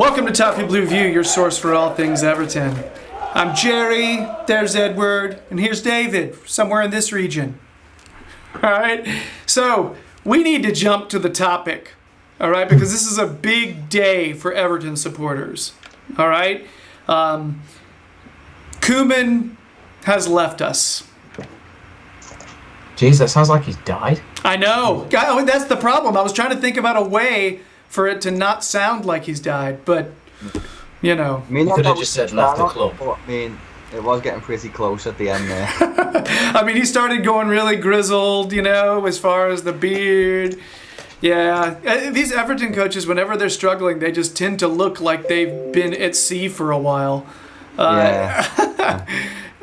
Welcome to Toffee Blue View, your source for all things Everton. I'm Gerry, there's Edward, and here's David, somewhere in this region. Alright, so we need to jump to the topic, alright, because this is a big day for Everton supporters. Alright? Koeman has left us. Jeez, that sounds like he's died. I know. That's the problem. I was trying to think about a way for it to not sound like he's died, but, you know. I mean, you could have just said left the club. I mean, it was getting pretty close at the end there. I mean, he started going really grizzled, you know, as far as the beard. Yeah. These Everton coaches, whenever they're struggling, they just tend to look like they've been at sea for a while. So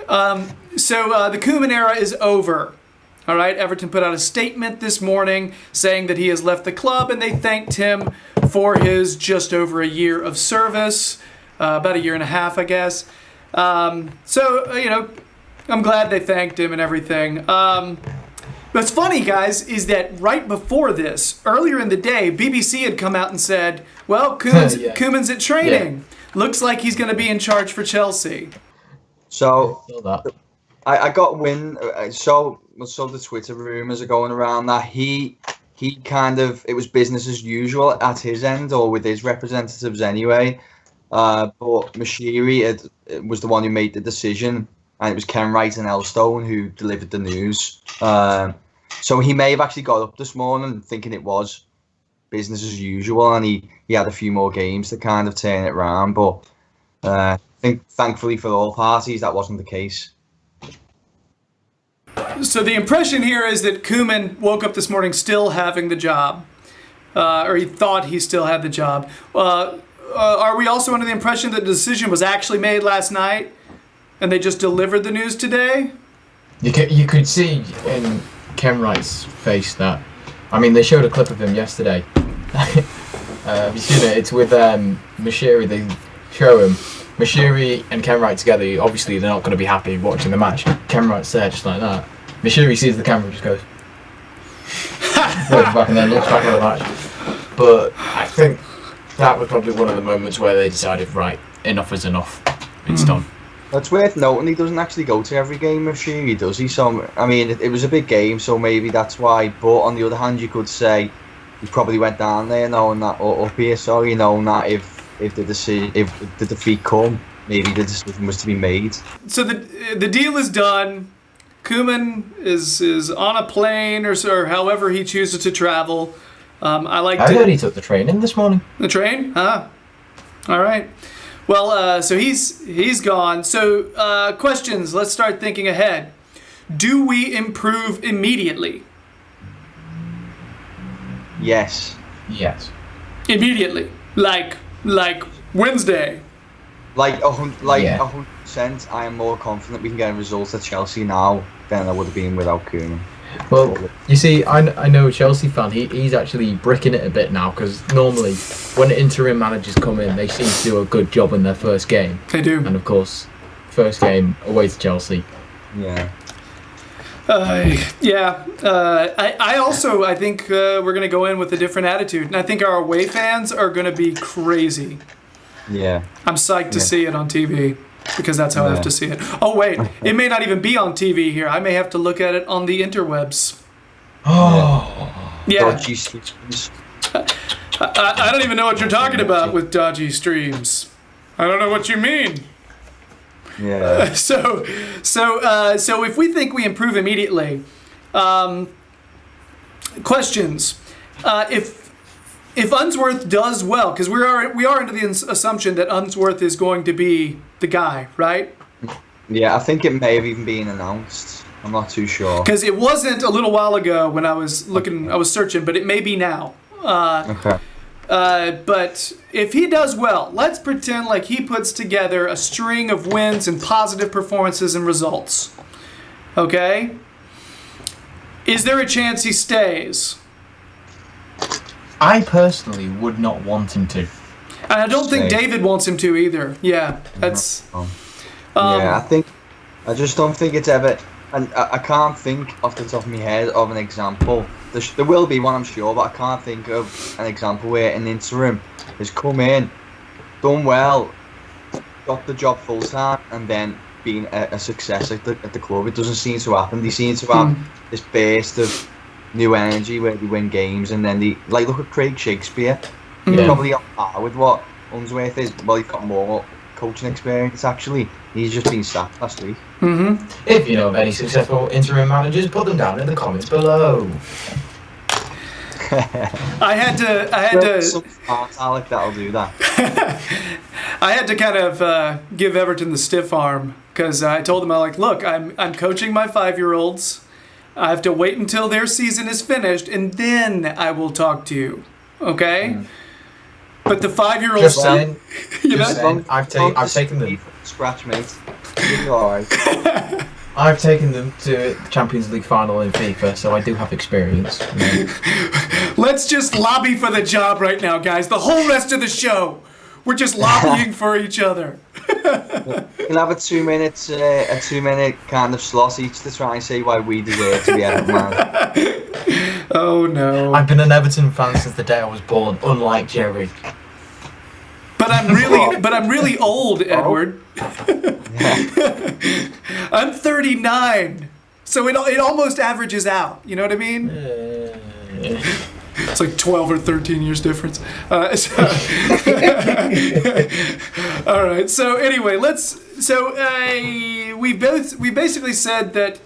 the Koeman era is over. All right, Everton put out a statement this morning saying that he has left the club, and they thanked him for his just over a year of service, about a year and a half, I guess. You know, I'm glad they thanked him and everything. What's funny, guys, is that right before this, earlier in the day, BBC had come out and said, well, Koeman's at training. Yeah. Looks like he's going to be in charge for Chelsea. So I got wind. So the Twitter rumors are going around that he kind of, it was business as usual at his end or with his representatives anyway. But Moshiri was the one who made the decision, and it was Ken Wright and Elstone who delivered the news. So he may have actually got up this morning thinking it was business as usual, and he had a few more games to kind of turn it around. But I think thankfully for all parties that wasn't the case. So the impression here is that Koeman woke up this morning still having the job, or he thought he still had the job. Are we also under the impression that the decision was actually made last night, and they just delivered the news today? You could see in Ken Wright's face that, I mean, they showed a clip of him yesterday. Have you seen it? It's with Moshiri. They show him. Moshiri and Ken Wright together, obviously they're not going to be happy watching the match. Ken Wright's there just like that. Moshiri sees the camera and just goes looks back and then looks back at the match. But I think that was probably one of the moments where they decided, right, enough is enough. It's done. It's worth noting he doesn't actually go to every game of Moshiri, does he? So, I mean, it was a big game, so maybe that's why. But on the other hand, you could say he probably went down there knowing that, or up here, sorry, knowing that if the defeat come, maybe the decision was to be made. So the deal is done. Koeman is on a plane or however he chooses to travel. I heard he took the train in this morning. The train? Huh? All right. Well, so he's gone. So questions. Let's start thinking ahead. Do we improve immediately? Yes. Immediately. Like Wednesday. Like 100%. I am more confident we can get a result at Chelsea now than I would have been without Koeman. Well, you see, I know a Chelsea fan. He's actually bricking it a bit now, because normally when interim managers come in, they seem to do a good job in their first game. They do. And of course, first game away to Chelsea. Yeah. I think we're going to go in with a different attitude, and I think our away fans are going to be crazy. Yeah. I'm psyched to see it on TV, because that's how I have to see it. Oh, wait. It may not even be on TV here. I may have to look at it on the interwebs. Oh. Yeah. Dodgy streams. I don't even know what you're talking about with dodgy streams. I don't know what you mean. Yeah. So if we think we improve immediately, questions. If Unsworth does well, because we are under the assumption that Unsworth is going to be the guy, right? Yeah, I think it may have even been announced. I'm not too sure. Because it wasn't a little while ago when I was looking, I was searching, but it may be now. Okay. But if he does well, let's pretend like he puts together a string of wins and positive performances and results. Okay? Is there a chance he stays? I personally would not want him to. And I don't think David wants him to either. Yeah, that's... I just don't think it's ever... And I can't think off the top of my head of an example. There will be one, I'm sure, but I can't think of an example where an interim has come in, done well, got the job full time, and then been a success at the club. It doesn't seem to happen. They seem to have this burst of new energy where they win games, and then they look at Craig Shakespeare. He's probably on par with what Unsworth is. Well, he's got more coaching experience actually. He's just been sacked last week. If you know of any successful interim managers, put them down in the comments below. I had to. Some smart Alec that'll do that. I had to kind of give Everton the stiff arm because I told them, look, I'm coaching my 5-year-olds. I have to wait until their season is finished, and then I will talk to you. Okay? But the 5-year-olds, Just saying. you know, Just saying. I've taken them. Scratch, mate. You'll be alright. I've taken them to the Champions League final in FIFA, so I do have experience. Let's just lobby for the job right now, guys. The whole rest of the show, we're just lobbying for each other. We can have a 2 minute kind of slot each to try and say why we deserve to be Everton man. Oh no! I've been an Everton fan since the day I was born, unlike Gerry. But I'm really old, Edward. I'm 39, so it almost averages out. You know what I mean? It's like 12 or 13 years difference. All right. So anyway, we basically said that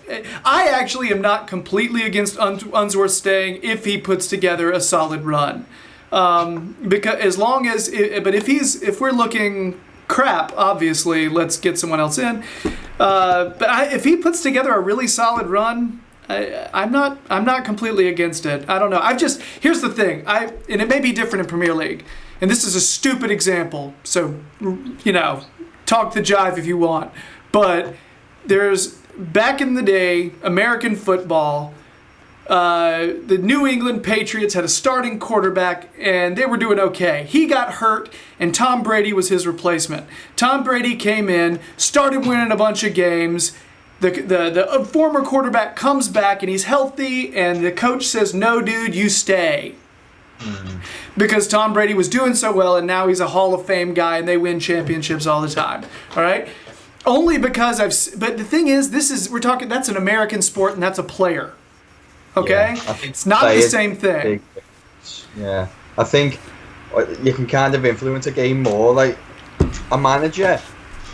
I actually am not completely against Unsworth staying if he puts together a solid run. Because if we're looking crap, obviously let's get someone else in. But if he puts together a really solid run, I'm not completely against it. I don't know. Here's the thing. And it may be different in Premier League. And this is a stupid example. So, talk the jive if you want. But there's back in the day, American football. The New England Patriots had a starting quarterback, and they were doing okay. He got hurt, and Tom Brady was his replacement. Tom Brady came in, started winning a bunch of games. The former quarterback comes back, and he's healthy, and the coach says, "No, dude, you stay." Because Tom Brady was doing so well, and now he's a Hall of Fame guy, and they win championships all the time. All right? Only because but the thing is, that's an American sport, and that's a player. Okay? Yeah, I think it's not the same thing. Yeah. I think you can kind of influence a game more. Like, a manager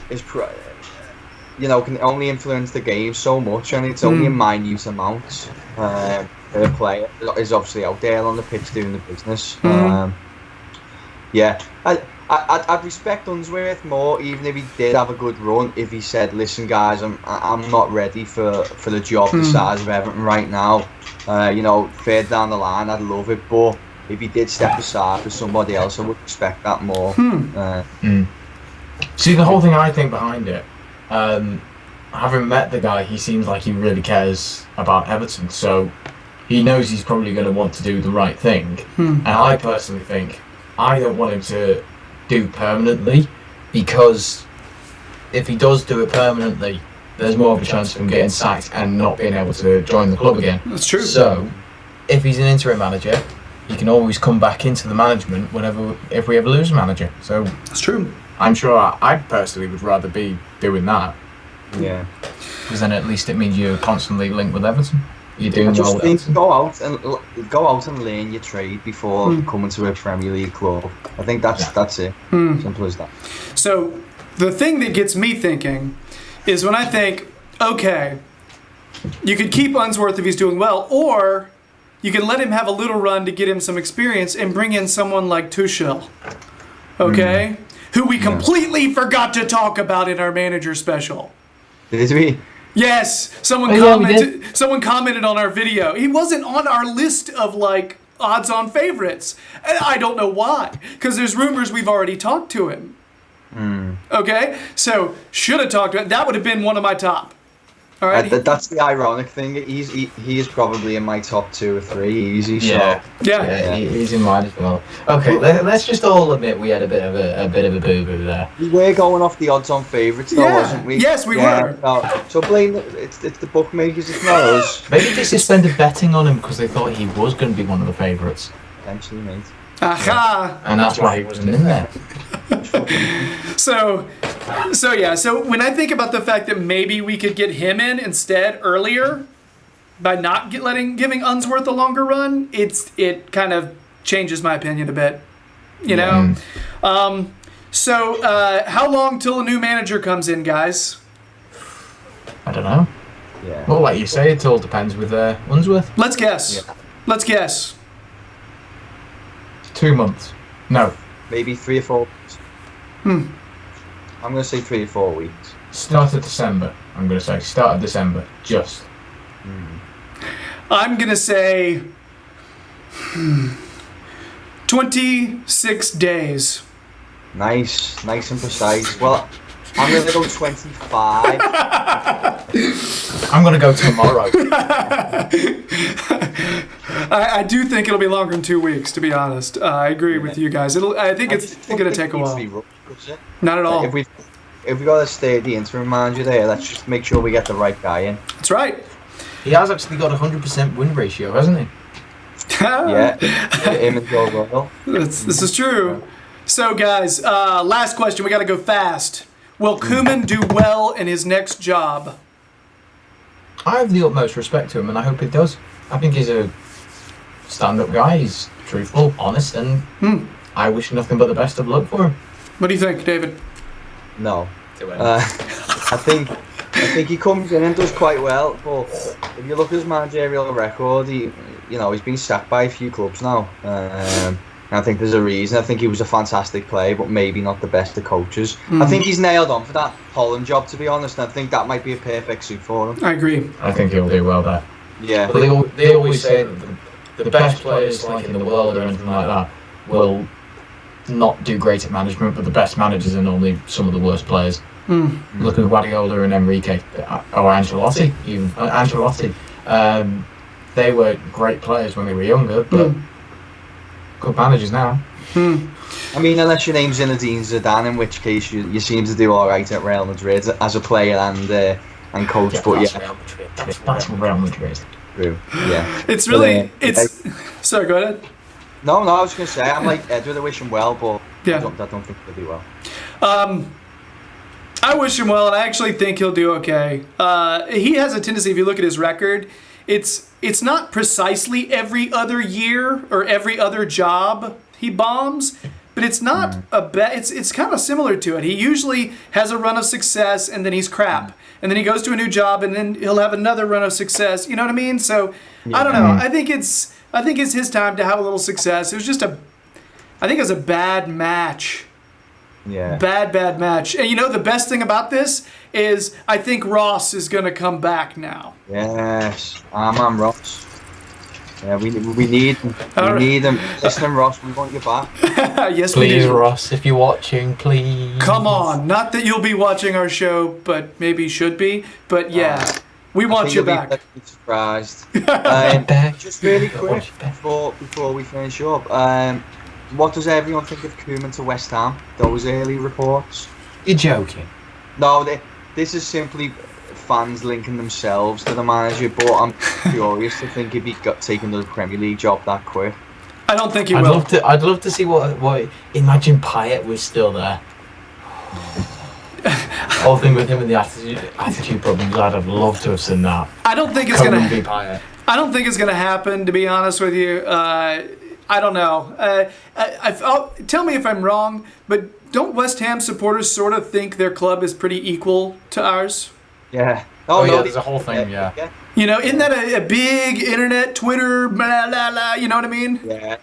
can only influence the game so much, and it's only in minute amounts. The player is obviously out there on the pitch doing the business. I'd respect Unsworth more, even if he did have a good run. If he said, "Listen, guys, I'm not ready for the job the size of Everton right now. Further down the line, I'd love it, but if he did step aside for somebody else, I would respect that more." See, the whole thing I think behind it, having met the guy, he seems like he really cares about Everton, so he knows he's probably going to want to do the right thing. And I personally think I don't want him to do permanently, because if he does do it permanently, there's more of a chance of him getting sacked and not being able to join the club again. That's true. So, if he's an interim manager, he can always come back into the management if we ever lose a manager. So that's true. I'm sure I personally would rather be doing that. Yeah. Because then at least it means you're constantly linked with Everton. You're doing I just well with think Everton. go out and learn your trade before coming to a Premier League club. I think that's it. Simple as that. So the thing that gets me thinking is when I think, okay, you could keep Unsworth if he's doing well, or you can let him have a little run to get him some experience and bring in someone like Tuchel, okay, who we completely forgot to talk about in our manager special. Did we? Yes, someone commented on our video. He wasn't on our list of odds-on favorites, and I don't know why. Because there's rumors we've already talked to him. Okay, so should have talked to him. That would have been one of my top. All right. That's the ironic thing. He is probably in my top 2 or 3 easy. So. Yeah. He's in mine as well. Okay, let's just all admit we had a bit of a boo-boo there. We were going off the odds-on favourites, though, wasn't we? Yes, we were. So blame it's the bookmakers, it's not us. Maybe they suspended betting on him because they thought he was going to be one of the favourites. Potentially, mate. Aha! And that's why he wasn't in there. So yeah. So when I think about the fact that maybe we could get him in instead earlier by not giving Unsworth a longer run, it kind of changes my opinion a bit. You know. So how long till a new manager comes in, guys? I don't know. Yeah. Well, like you say, it all depends with Unsworth. Let's guess. Yeah. Let's guess. 2 months. No. Maybe 3 or 4 weeks. I'm going to say 3 or 4 weeks. Start of December. I'm going to say start of December. Just. I'm going to say 26 days. Nice and precise. Well, I'm going to go 25. I'm going to go tomorrow. I do think it'll be longer than 2 weeks, to be honest. I agree with you guys. I think it's going to take a while. Not at all. If we got to stay at the interim manager there, let's just make sure we get the right guy in. That's right. He has actually got a 100% win ratio, hasn't he? Yeah. Him and Joe Royal. This is true. So, guys, last question. We got to go fast. Will Koeman do well in his next job? I have the utmost respect to him, and I hope he does. I think he's a stand-up guy. He's truthful, honest, and I wish nothing but the best of luck for him. What do you think, David? No. I think he comes in and does quite well, but if you look at his managerial record, he's been sacked by a few clubs now. And I think there's a reason. I think he was a fantastic player, but maybe not the best of coaches. I think he's nailed on for that Holland job, to be honest. And I think that might be a perfect suit for him. I agree. I think he'll do well there. Yeah. But they always say that the best players, like in the world or anything like that, will not do great at management, but the best managers are normally some of the worst players. Look at Guardiola and Enrique, or Ancelotti, even. Ancelotti. They were great players when they were younger, but good managers now. I mean, unless your name's Zinedine Zidane, in which case you seem to do all right at Real Madrid as a player and coach. But that's Real Madrid. That's Real Madrid. True. Yeah. It's really Sorry, go ahead. No, I was going to say I'm like Edward. I wish him well, but yeah. I don't think he'll do well. I wish him well, and I actually think he'll do okay. He has a tendency, if you look at his record, it's not precisely every other year or every other job he bombs, but it's not it's kind of similar to it. He usually has a run of success, and then he's crap, and then he goes to a new job, and then he'll have another run of success. You know what I mean? So I don't know. I think it's his time to have a little success. It was just I think it was a bad match. Yeah. Bad match. And the best thing about this is I think Ross is going to come back now. Yes. I'm Ross. Yeah, we need him. We need him. Listen, Ross, we want you back. Yes, we do. Please, Ross, if you're watching, please. Come on. Not that you'll be watching our show, but maybe should be. But yeah, we want you back. Be surprised. Just really quick before we finish up. What does everyone think of Koeman to West Ham? Those early reports? You're joking. No, this is simply fans linking themselves to the manager, but I'm curious to think if he got taken to the Premier League job that quick. I don't think he will. I'd love to see what. Imagine Payet was still there. Whole thing with him and the attitude problems. I'd have loved to have seen that. I don't think it's gonna. Payet. I don't think it's gonna happen. To be honest with you. I don't know. Tell me if I'm wrong, but don't West Ham supporters sort of think their club is pretty equal to ours? Yeah. Oh no, there's a whole thing, yeah. Isn't that a big internet, Twitter, blah, blah, blah, you know what I mean? Yeah.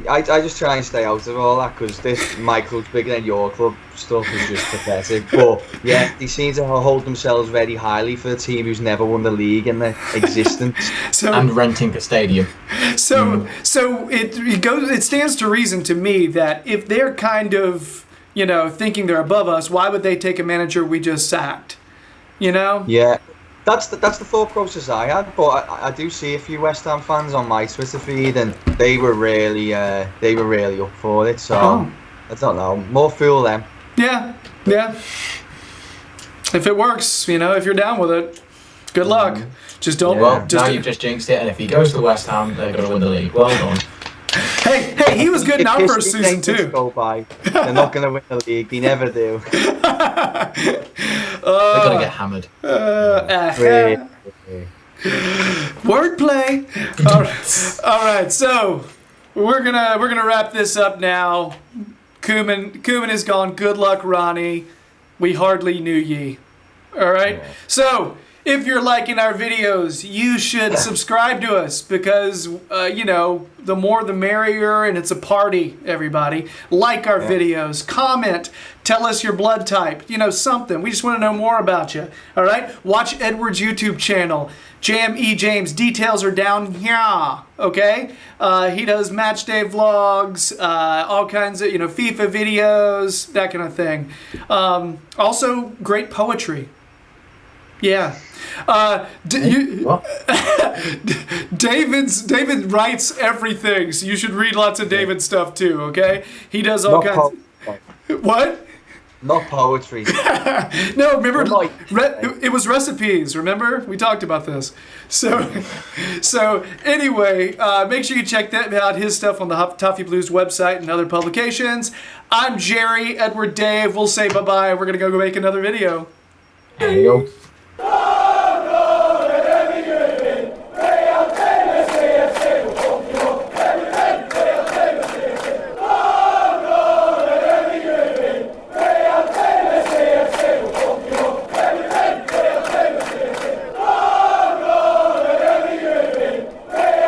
I just try and stay out of all that because my club's bigger than your club stuff is just pathetic. But yeah, they seem to hold themselves very highly for a team who's never won the league in their existence. And renting a stadium. So it stands to reason to me that if they're kind of thinking they're above us, why would they take a manager we just sacked? Yeah. That's the thought process I had, but I do see a few West Ham fans on my Twitter feed, and they were really up for it. So I don't know, more fool them. Yeah. If it works, if you're down with it, good luck. Just don't. Well, now you've just jinxed it, and if he goes to West Ham, they're going to win the league. Well done. Hey, he was good in our first season too. Go by. They're not going to win the league. They never do. They're gonna get hammered. Wordplay. All right. So we're gonna wrap this up now. Koeman is gone. Good luck, Ronnie. We hardly knew ye. All right. Yeah. So if you're liking our videos, you should subscribe to us because the more the merrier, and it's a party. Everybody like our videos, comment, tell us your blood type. Something. We just want to know more about you. All right. Watch Edward's YouTube channel. JME James, details are down here, okay? He does match day vlogs, all kinds of, FIFA videos, that kind of thing. Also, great poetry. Yeah. David writes everything, so you should read lots of David stuff too, okay? He does all kinds of... What? Not poetry. No, remember, it was recipes, remember? We talked about this. So anyway, make sure you check that out, his stuff on the Toffee Blues website and other publications. I'm Gerry, Edward, Dave. We'll say bye-bye. We're going to go make another video. There you go.